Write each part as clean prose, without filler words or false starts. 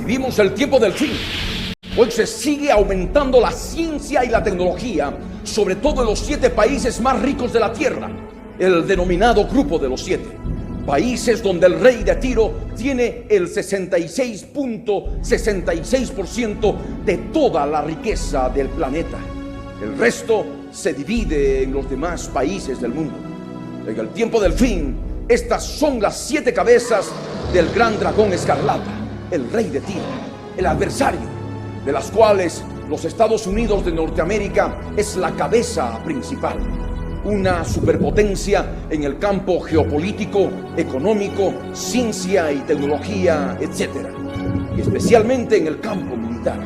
Vivimos el tiempo del fin. Hoy se sigue aumentando la ciencia y la tecnología, sobre todo en los 7 países más ricos de la tierra, el denominado Grupo de los 7. Países donde el rey de Tiro tiene el 66.66% de toda la riqueza del planeta. El resto se divide en los demás países del mundo. En el tiempo del fin, estas son las 7 cabezas del gran dragón escarlata, el rey de Tiro, el adversario, de las cuales los Estados Unidos de Norteamérica es la cabeza principal. Una superpotencia en el campo geopolítico, económico, ciencia y tecnología, etc. Y especialmente en el campo militar.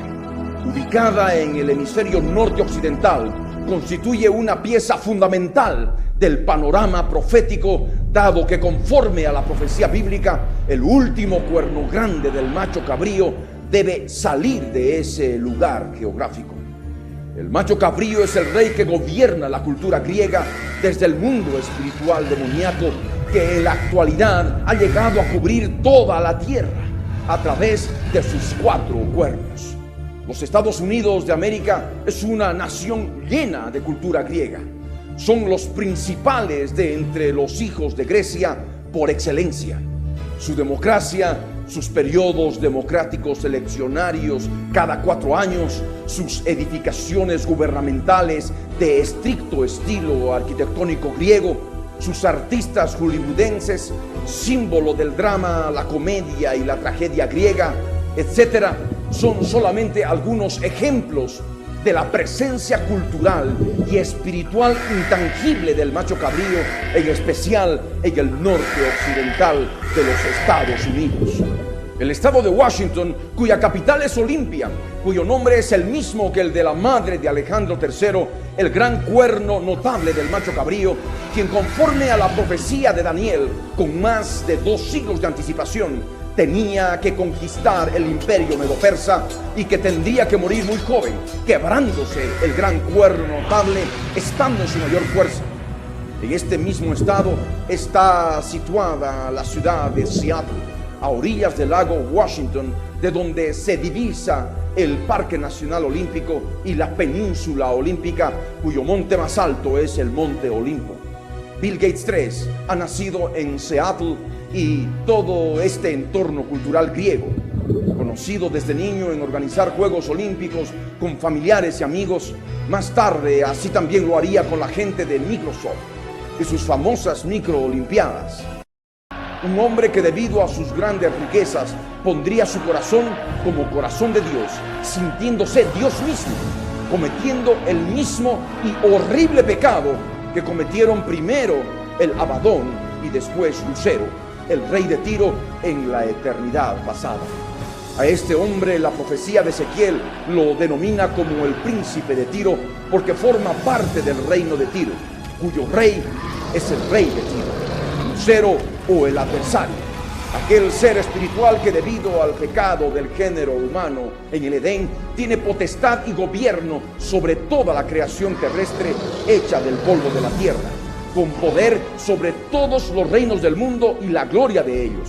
Ubicada en el hemisferio norte occidental, constituye una pieza fundamental del panorama profético, dado que conforme a la profecía bíblica, el último cuerno grande del macho cabrío debe salir de ese lugar geográfico. El macho cabrío es el rey que gobierna la cultura griega desde el mundo espiritual demoníaco que en la actualidad ha llegado a cubrir toda la tierra a través de sus 4 cuernos. Los Estados Unidos de América es una nación llena de cultura griega. Son los principales de entre los hijos de Grecia por excelencia. Su democracia, sus periodos democráticos eleccionarios cada 4 años, sus edificaciones gubernamentales de estricto estilo arquitectónico griego, sus artistas hollywoodenses, símbolo del drama, la comedia y la tragedia griega, etc., son solamente algunos ejemplos de la presencia cultural y espiritual intangible del macho cabrío, en especial en el norte occidental de los Estados Unidos. El estado de Washington, cuya capital es Olimpia, cuyo nombre es el mismo que el de la madre de Alejandro III, el gran cuerno notable del macho cabrío, quien conforme a la profecía de Daniel, con más de 2 siglos de anticipación, tenía que conquistar el imperio medo-persa y que tendría que morir muy joven, quebrándose el gran cuerno notable, estando en su mayor fuerza. En este mismo estado está situada la ciudad de Seattle, a orillas del lago Washington, de donde se divisa el Parque Nacional Olímpico y la península olímpica, cuyo monte más alto es el Monte Olimpo. Bill Gates III ha nacido en Seattle y todo este entorno cultural griego, conocido desde niño en organizar Juegos Olímpicos con familiares y amigos, más tarde así también lo haría con la gente de Microsoft y sus famosas microolimpiadas. Un hombre que debido a sus grandes riquezas pondría su corazón como corazón de Dios, sintiéndose Dios mismo, cometiendo el mismo y horrible pecado que cometieron primero el Abadón y después Lucero, el rey de Tiro, en la eternidad pasada. A este hombre la profecía de Ezequiel lo denomina como el príncipe de Tiro, porque forma parte del reino de Tiro, cuyo rey es el rey de Tiro, Lucero o el adversario, aquel ser espiritual que debido al pecado del género humano en el Edén tiene potestad y gobierno sobre toda la creación terrestre hecha del polvo de la tierra, con poder sobre todos los reinos del mundo y la gloria de ellos.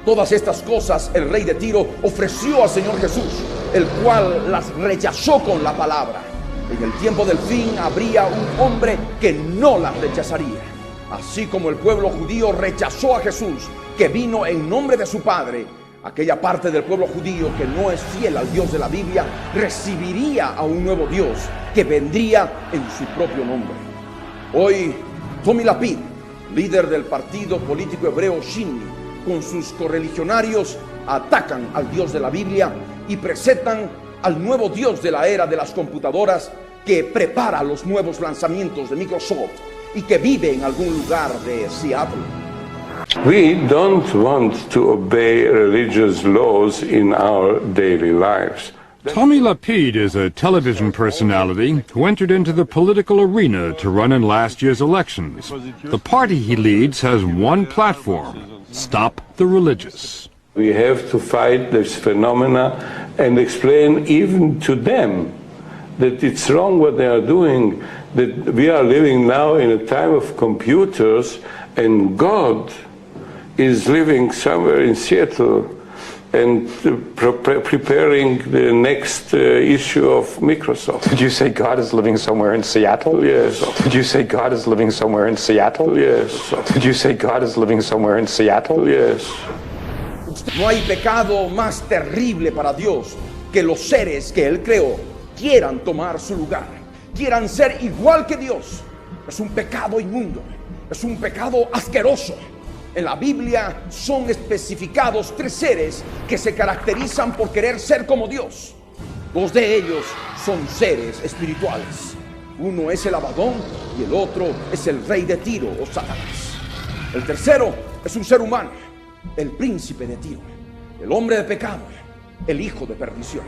Todas estas cosas el rey de Tiro ofreció al Señor Jesús, el cual las rechazó con la palabra. En el tiempo del fin habría un hombre que no las rechazaría. Así como el pueblo judío rechazó a Jesús, que vino en nombre de su Padre, aquella parte del pueblo judío que no es fiel al Dios de la Biblia recibiría a un nuevo Dios que vendría en su propio nombre. Hoy, Tommy Lapid, líder del partido político hebreo Shinni, con sus correligionarios atacan al Dios de la Biblia y presentan al nuevo Dios de la era de las computadoras que prepara los nuevos lanzamientos de Microsoft y que vive en algún lugar de Seattle. We don't want to obey religious laws in our daily lives. Tommy Lapid is a television personality who entered into the political arena to run in last year's elections. The party he leads has one platform: stop the religious. We have to fight this phenomena and explain even to them that it's wrong what they are doing, that we are living now in a time of computers and God is living somewhere in Seattle and preparing the next issue of Microsoft. Did you say God is living somewhere in Seattle? Yes. Did you say God is living somewhere in Seattle? Yes. Did you say God is living somewhere in Seattle? Yes. No hay pecado más terrible para Dios que los seres que Él creó quieran tomar su lugar, quieran ser igual que Dios. Es un pecado inmundo, es un pecado asqueroso. En la Biblia son especificados 3 seres que se caracterizan por querer ser como Dios. 2 de ellos son seres espirituales. Uno es el Abadón y el otro es el rey de Tiro o Satanás. El tercero es un ser humano, el príncipe de Tiro, el hombre de pecado, el hijo de perdición.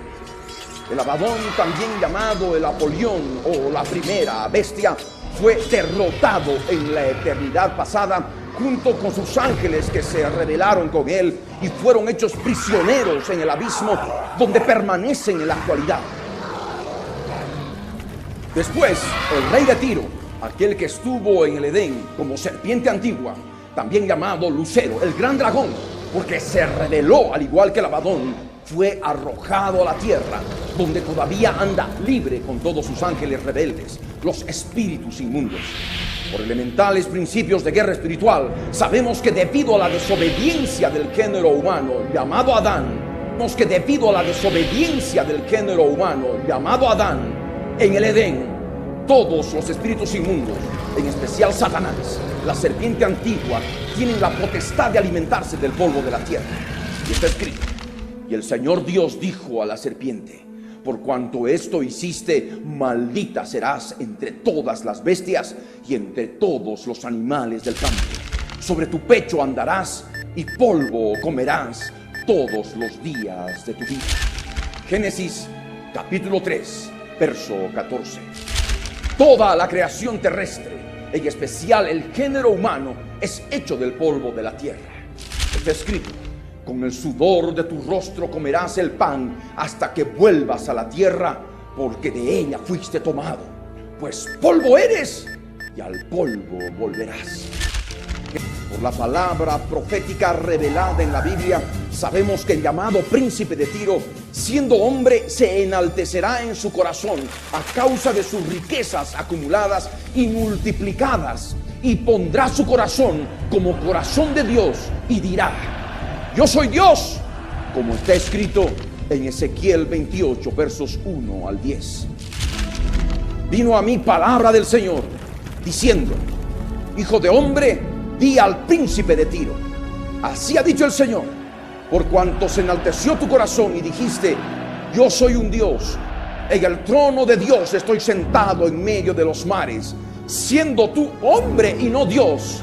El Abadón, también llamado el Apolión o la primera bestia, fue derrotado en la eternidad pasada junto con sus ángeles que se rebelaron con él y fueron hechos prisioneros en el abismo donde permanecen en la actualidad. Después, el rey de Tiro, aquel que estuvo en el Edén como serpiente antigua, también llamado Lucero, el gran dragón, porque se rebeló al igual que el Abadón, fue arrojado a la tierra, donde todavía anda libre con todos sus ángeles rebeldes, los espíritus inmundos. Por elementales principios de guerra espiritual, sabemos que debido a la desobediencia del género humano llamado Adán, en el Edén, todos los espíritus inmundos, en especial Satanás, la serpiente antigua, tienen la potestad de alimentarse del polvo de la tierra. Y está escrito: y el Señor Dios dijo a la serpiente: por cuanto esto hiciste, maldita serás entre todas las bestias y entre todos los animales del campo. Sobre tu pecho andarás y polvo comerás todos los días de tu vida. Génesis capítulo 3, verso 14. Toda la creación terrestre, en especial el género humano, es hecho del polvo de la tierra. Está escrito: con el sudor de tu rostro comerás el pan hasta que vuelvas a la tierra, porque de ella fuiste tomado, pues polvo eres y al polvo volverás. Por la palabra profética revelada en la Biblia, sabemos que el llamado príncipe de Tiro, siendo hombre, se enaltecerá en su corazón a causa de sus riquezas acumuladas y multiplicadas, y pondrá su corazón como corazón de Dios y dirá: yo soy Dios, como está escrito en Ezequiel 28, versos 1 al 10. Vino a mí palabra del Señor, diciendo: hijo de hombre, di al príncipe de Tiro, así ha dicho el Señor, por cuanto se enalteció tu corazón y dijiste: yo soy un Dios, en el trono de Dios estoy sentado en medio de los mares, siendo tú hombre y no Dios,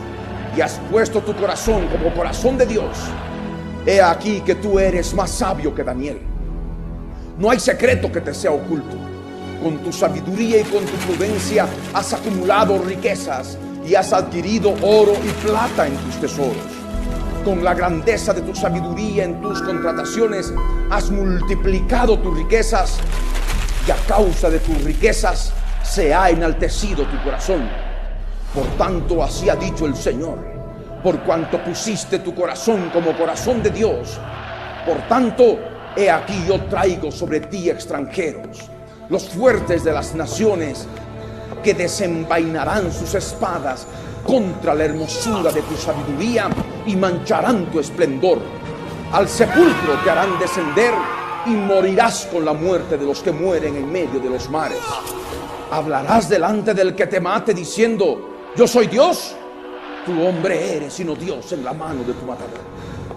y has puesto tu corazón como corazón de Dios. He aquí que tú eres más sabio que Daniel. No hay secreto que te sea oculto. Con tu sabiduría y con tu prudencia has acumulado riquezas y has adquirido oro y plata en tus tesoros. Con la grandeza de tu sabiduría en tus contrataciones has multiplicado tus riquezas, y a causa de tus riquezas se ha enaltecido tu corazón. Por tanto, así ha dicho el Señor: por cuanto pusiste tu corazón como corazón de Dios, por tanto, he aquí yo traigo sobre ti extranjeros, los fuertes de las naciones, que desenvainarán sus espadas contra la hermosura de tu sabiduría y mancharán tu esplendor. Al sepulcro te harán descender y morirás con la muerte de los que mueren en medio de los mares. Hablarás delante del que te mate diciendo: yo soy Dios. Tu hombre eres, sino Dios en la mano de tu matador.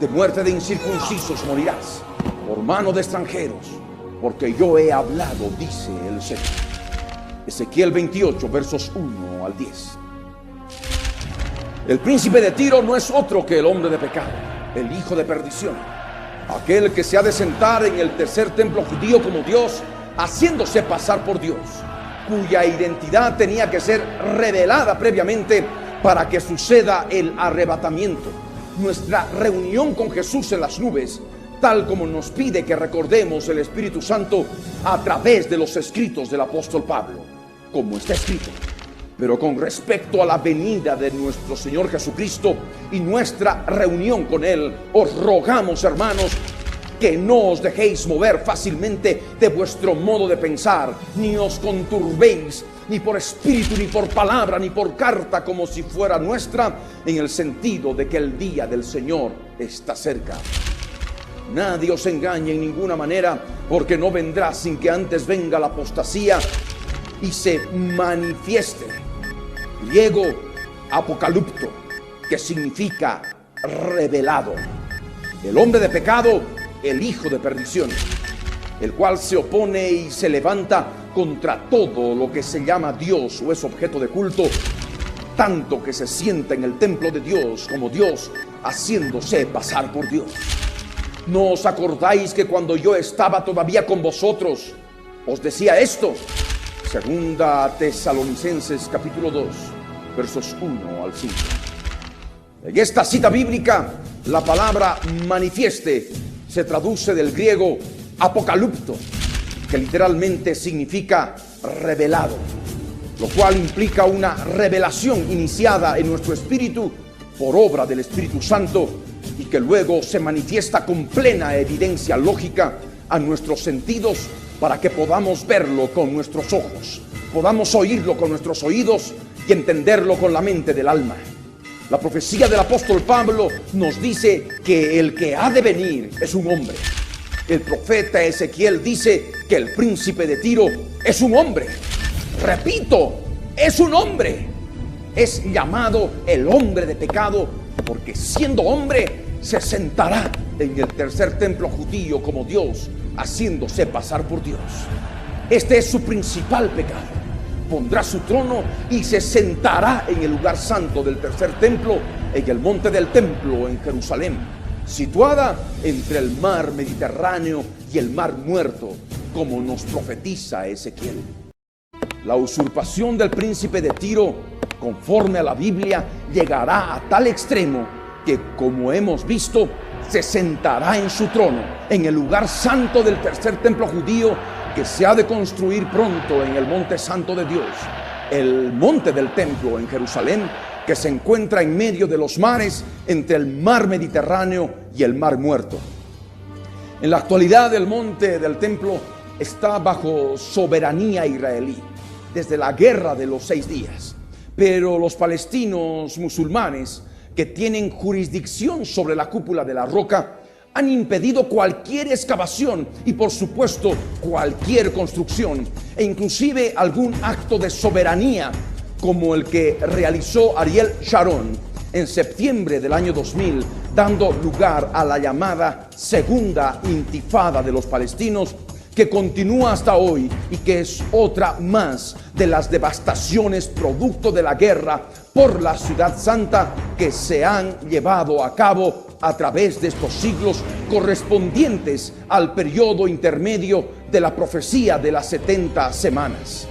De muerte de incircuncisos morirás, por mano de extranjeros, porque yo he hablado, dice el Señor. Ezequiel 28, versos 1 al 10. El príncipe de Tiro no es otro que el hombre de pecado, el hijo de perdición, aquel que se ha de sentar en el tercer templo judío como Dios, haciéndose pasar por Dios, cuya identidad tenía que ser revelada previamente para que suceda el arrebatamiento, nuestra reunión con Jesús en las nubes, tal como nos pide que recordemos el Espíritu Santo a través de los escritos del apóstol Pablo, como está escrito: pero con respecto a la venida de nuestro Señor Jesucristo y nuestra reunión con Él, os rogamos, hermanos, que no os dejéis mover fácilmente de vuestro modo de pensar, ni os conturbéis, ni por espíritu, ni por palabra, ni por carta, como si fuera nuestra, en el sentido de que el día del Señor está cerca. Nadie os engañe en ninguna manera, porque no vendrá sin que antes venga la apostasía y se manifieste. Griego, apocalipto, que significa revelado. El hombre de pecado, el hijo de perdición, el cual se opone y se levanta contra todo lo que se llama Dios o es objeto de culto, tanto que se sienta en el templo de Dios como Dios, haciéndose pasar por Dios. ¿No os acordáis que cuando yo estaba todavía con vosotros, os decía esto? Segunda Tesalonicenses capítulo 2, versos 1 al 5. En esta cita bíblica, la palabra manifieste se traduce del griego apocalipto, que literalmente significa revelado, lo cual implica una revelación iniciada en nuestro espíritu por obra del Espíritu Santo y que luego se manifiesta con plena evidencia lógica a nuestros sentidos para que podamos verlo con nuestros ojos, podamos oírlo con nuestros oídos y entenderlo con la mente del alma. La profecía del apóstol Pablo nos dice que el que ha de venir es un hombre. El profeta Ezequiel dice que el príncipe de Tiro es un hombre. Repito, es un hombre. Es llamado el hombre de pecado porque siendo hombre se sentará en el tercer templo judío como Dios, haciéndose pasar por Dios. Este es su principal pecado. Pondrá su trono y se sentará en el lugar santo del tercer templo, en el monte del templo en Jerusalén, situada entre el mar Mediterráneo y el mar Muerto, como nos profetiza Ezequiel. La usurpación del príncipe de Tiro, conforme a la Biblia, llegará a tal extremo que, como hemos visto, se sentará en su trono, en el lugar santo del tercer templo judío, que se ha de construir pronto en el monte santo de Dios, el monte del templo en Jerusalén, que se encuentra en medio de los mares, entre el mar Mediterráneo y el mar Muerto. En la actualidad, el monte del templo está bajo soberanía israelí desde la guerra de los 6 días, pero los palestinos musulmanes, que tienen jurisdicción sobre la cúpula de la roca, han impedido cualquier excavación y por supuesto cualquier construcción e inclusive algún acto de soberanía como el que realizó Ariel Sharon en septiembre del año 2000, dando lugar a la llamada Segunda Intifada de los palestinos, que continúa hasta hoy y que es otra más de las devastaciones producto de la guerra por la ciudad santa que se han llevado a cabo a través de estos siglos, correspondientes al periodo intermedio de la profecía de las 70 semanas.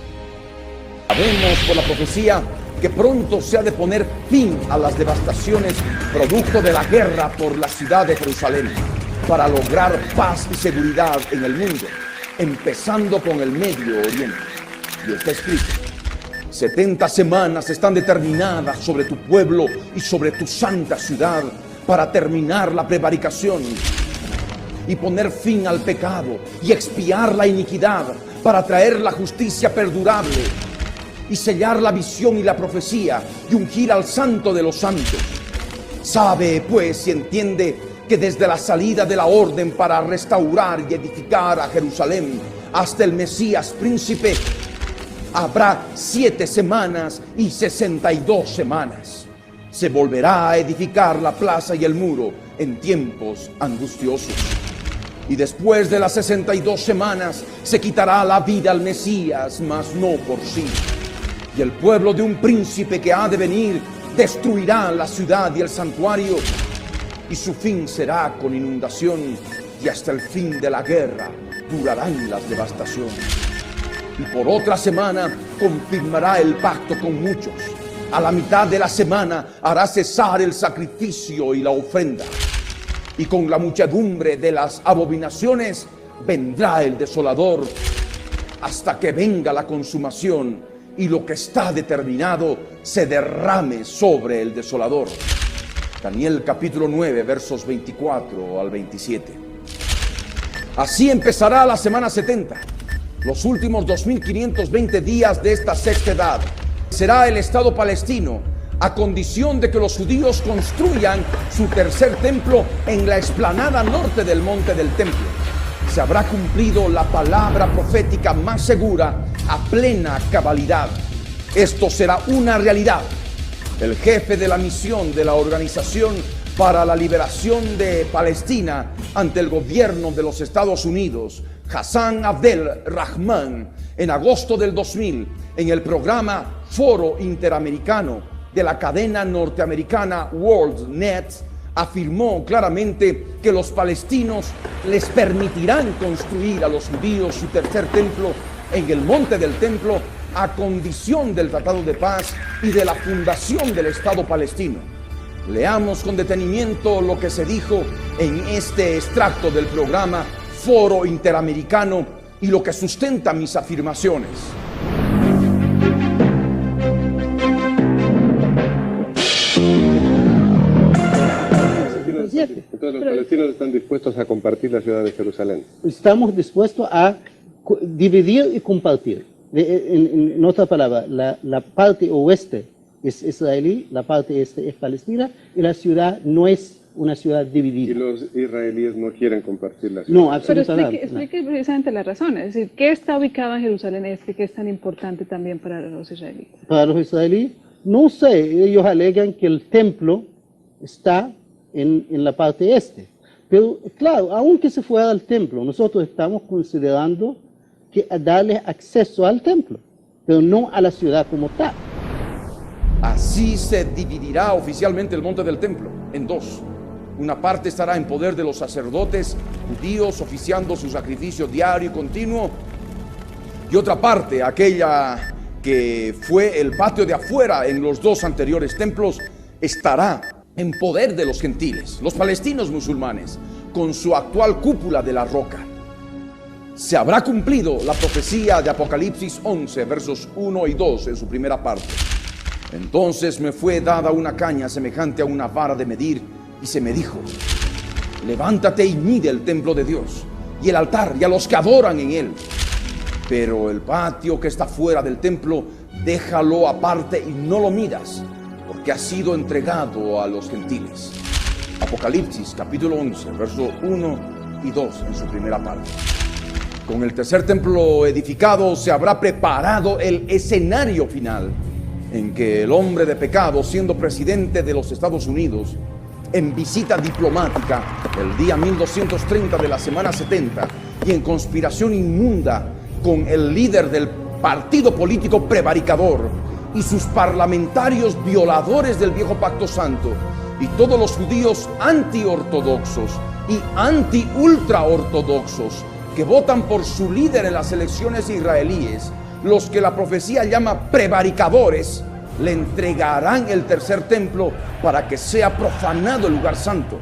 Sabemos por la profecía que pronto se ha de poner fin a las devastaciones producto de la guerra por la ciudad de Jerusalén, para lograr paz y seguridad en el mundo, empezando con el Medio Oriente. Y está escrito: 70 semanas están determinadas sobre tu pueblo y sobre tu santa ciudad, para terminar la prevaricación y poner fin al pecado y expiar la iniquidad, para traer la justicia perdurable y sellar la visión y la profecía y ungir al santo de los santos. Sabe pues y entiende que desde la salida de la orden para restaurar y edificar a Jerusalén hasta el Mesías príncipe habrá 7 semanas y 62 semanas. Se volverá a edificar la plaza y el muro en tiempos angustiosos. Y después de las 62 semanas se quitará la vida al Mesías, mas no por sí. Y el pueblo de un príncipe que ha de venir destruirá la ciudad y el santuario, y su fin será con inundación, y hasta el fin de la guerra durarán las devastaciones. Y por otra semana confirmará el pacto con muchos. A la mitad de la semana hará cesar el sacrificio y la ofrenda. Y con la muchedumbre de las abominaciones vendrá el desolador, hasta que venga la consumación y lo que está determinado se derrame sobre el desolador. Daniel capítulo 9, versos 24 al 27. Así empezará la semana 70. Los últimos 2520 días de esta sexta edad será el Estado palestino, a condición de que los judíos construyan su tercer templo en la explanada norte del monte del templo. Se habrá cumplido la palabra profética más segura a plena cabalidad. Esto será una realidad. El jefe de la misión de la Organización para la Liberación de Palestina ante el gobierno de los Estados Unidos, Hassan Abdel Rahman, en agosto del 2000, en el programa Foro Interamericano de la cadena norteamericana WorldNet, afirmó claramente que los palestinos les permitirán construir a los judíos su tercer templo en el monte del templo a condición del Tratado de Paz y de la fundación del Estado palestino. Leamos con detenimiento lo que se dijo en este extracto del programa Foro Interamericano y lo que sustenta mis afirmaciones. Entonces los palestinos están dispuestos a compartir la ciudad de Jerusalén. Estamos dispuestos a dividir y compartir. En otra palabra, la parte oeste es israelí, la parte este es palestina, y la ciudad no es una ciudad dividida. Y los israelíes no quieren compartir la ciudad. No, absolutamente. Pero explique precisamente la razón. Es decir, ¿qué está ubicado en Jerusalén este que es tan importante también para los israelíes? Para los israelíes, no sé, ellos alegan que el templo está en la parte este. Pero claro, aunque se fuera al templo, nosotros estamos considerando que darles acceso al templo, pero no a la ciudad como tal. Así se dividirá oficialmente el monte del templo en dos. Una parte estará en poder de los sacerdotes judíos oficiando su sacrificio diario y continuo, y otra parte, aquella que fue el patio de afuera en los dos anteriores templos, estará en poder de los gentiles, los palestinos musulmanes, con su actual cúpula de la roca. Se habrá cumplido la profecía de Apocalipsis 11, versos 1 y 2 en su primera parte. Entonces me fue dada una caña semejante a una vara de medir, y se me dijo: levántate y mide el templo de Dios, y el altar, y a los que adoran en él. Pero el patio que está fuera del templo, déjalo aparte y no lo midas, porque ha sido entregado a los gentiles. Apocalipsis capítulo 11, versos 1 y 2 en su primera parte. Con el tercer templo edificado se habrá preparado el escenario final, en que el hombre de pecado, siendo presidente de los Estados Unidos, en visita diplomática el día 1230 de la semana 70 y en conspiración inmunda con el líder del partido político prevaricador y sus parlamentarios violadores del viejo pacto santo y todos los judíos antiortodoxos y anti-ultraortodoxos que votan por su líder en las elecciones israelíes, los que la profecía llama prevaricadores, le entregarán el tercer templo para que sea profanado el lugar santo,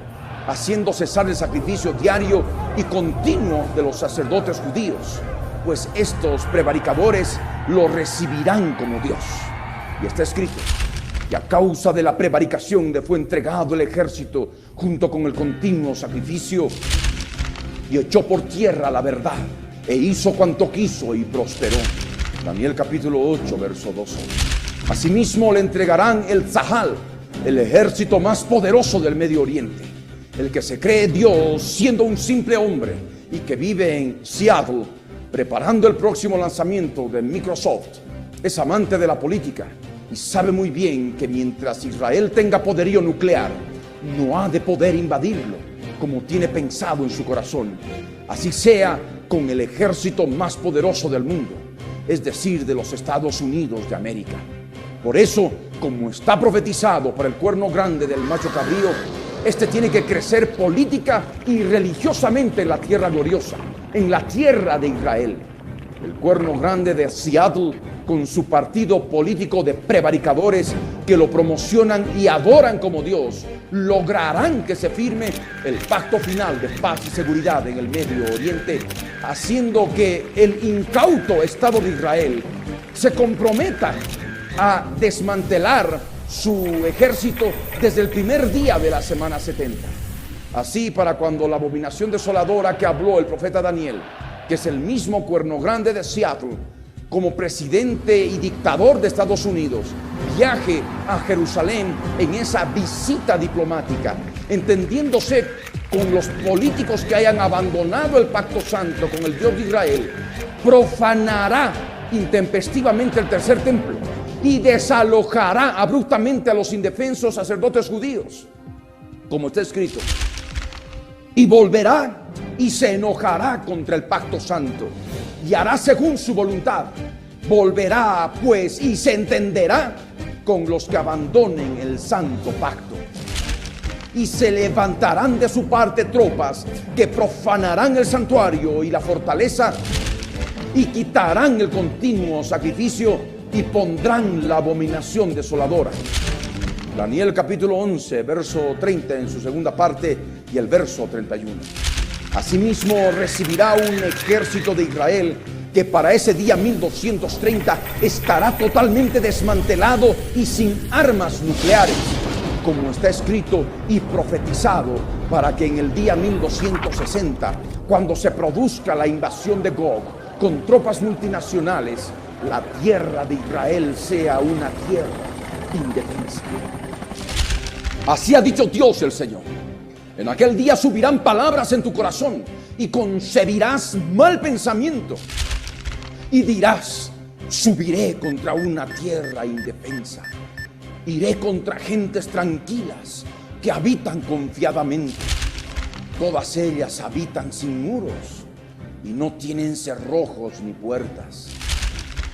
haciendo cesar el sacrificio diario y continuo de los sacerdotes judíos, pues estos prevaricadores lo recibirán como Dios. Y está escrito: y a causa de la prevaricación le fue entregado el ejército junto con el continuo sacrificio, y echó por tierra la verdad, e hizo cuanto quiso y prosperó. Daniel capítulo 8, verso 12. Asimismo le entregarán el Tzahal, el ejército más poderoso del Medio Oriente, el que se cree Dios siendo un simple hombre y que vive en Seattle preparando el próximo lanzamiento de Microsoft. Es amante de la política y sabe muy bien que mientras Israel tenga poderío nuclear, no ha de poder invadirlo como tiene pensado en su corazón. Así sea con el ejército más poderoso del mundo, es decir, de los Estados Unidos de América. Por eso, como está profetizado por el cuerno grande del macho cabrío, este tiene que crecer política y religiosamente en la tierra gloriosa, en la tierra de Israel. El cuerno grande de Seattle, con su partido político de prevaricadores que lo promocionan y adoran como Dios, lograrán que se firme el pacto final de paz y seguridad en el Medio Oriente, haciendo que el incauto Estado de Israel se comprometa a desmantelar su ejército desde el primer día de la semana 70. Así, para cuando la abominación desoladora que habló el profeta Daniel, que es el mismo Cuerno Grande de Seattle, como presidente y dictador de Estados Unidos, viaje a Jerusalén en esa visita diplomática, entendiéndose con los políticos que hayan abandonado el pacto santo con el Dios de Israel, profanará intempestivamente el tercer templo y desalojará abruptamente a los indefensos sacerdotes judíos, como está escrito, y volverá y se enojará contra el pacto santo y hará según su voluntad. Volverá pues y se entenderá con los que abandonen el santo pacto, y se levantarán de su parte tropas que profanarán el santuario y la fortaleza, y quitarán el continuo sacrificio y pondrán la abominación desoladora. Daniel capítulo 11, verso 30 en su segunda parte y el verso 31. Asimismo recibirá un ejército de Israel que para ese día 1230 estará totalmente desmantelado y sin armas nucleares, como está escrito y profetizado, para que en el día 1260, cuando se produzca la invasión de Gog con tropas multinacionales, la tierra de Israel sea una tierra indefensa. Así ha dicho Dios el Señor. En aquel día subirán palabras en tu corazón y concebirás mal pensamiento y dirás: subiré contra una tierra indefensa, iré contra gentes tranquilas que habitan confiadamente. Todas ellas habitan sin muros y no tienen cerrojos ni puertas,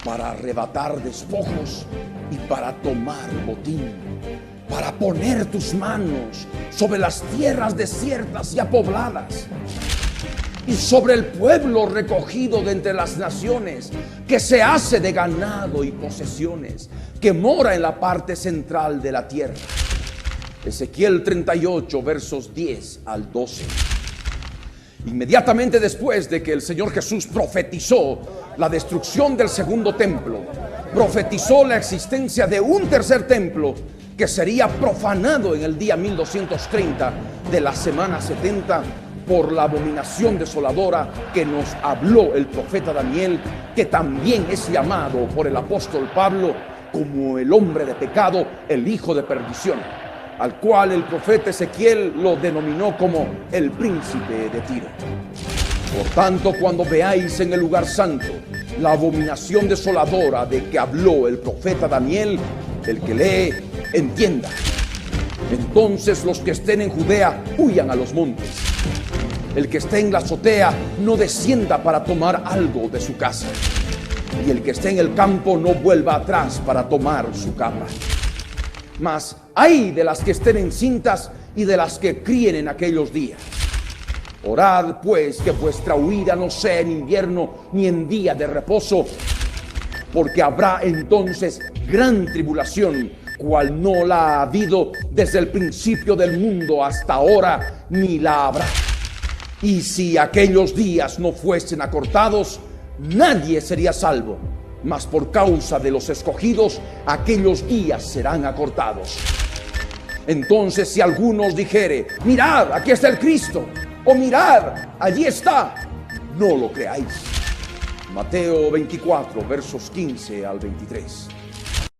para arrebatar despojos y para tomar botín, para poner tus manos sobre las tierras desiertas y apobladas, y sobre el pueblo recogido de entre las naciones, que se hace de ganado y posesiones, que mora en la parte central de la tierra. Ezequiel 38, versos 10 al 12. Inmediatamente después de que el Señor Jesús profetizó la destrucción del segundo templo, profetizó la existencia de un tercer templo que sería profanado en el día 1230 de la semana 70 por la abominación desoladora que nos habló el profeta Daniel, que también es llamado por el apóstol Pablo como el hombre de pecado, el hijo de perdición, al cual el profeta Ezequiel lo denominó como el príncipe de Tiro. Por tanto, cuando veáis en el lugar santo la abominación desoladora de que habló el profeta Daniel, el que lee, entienda. Entonces los que estén en Judea huyan a los montes. El que esté en la azotea no descienda para tomar algo de su casa, y el que esté en el campo no vuelva atrás para tomar su capa. Mas ay de las que estén encintas y de las que críen en aquellos días. Orad pues que vuestra huida no sea en invierno ni en día de reposo, porque habrá entonces gran tribulación, cual no la ha habido desde el principio del mundo hasta ahora, ni la habrá. Y si aquellos días no fuesen acortados, nadie sería salvo, mas por causa de los escogidos, aquellos días serán acortados. Entonces, si alguno os dijere: mirad, aquí está el Cristo, o mirad, allí está, no lo creáis. Mateo 24, versos 15 al 23.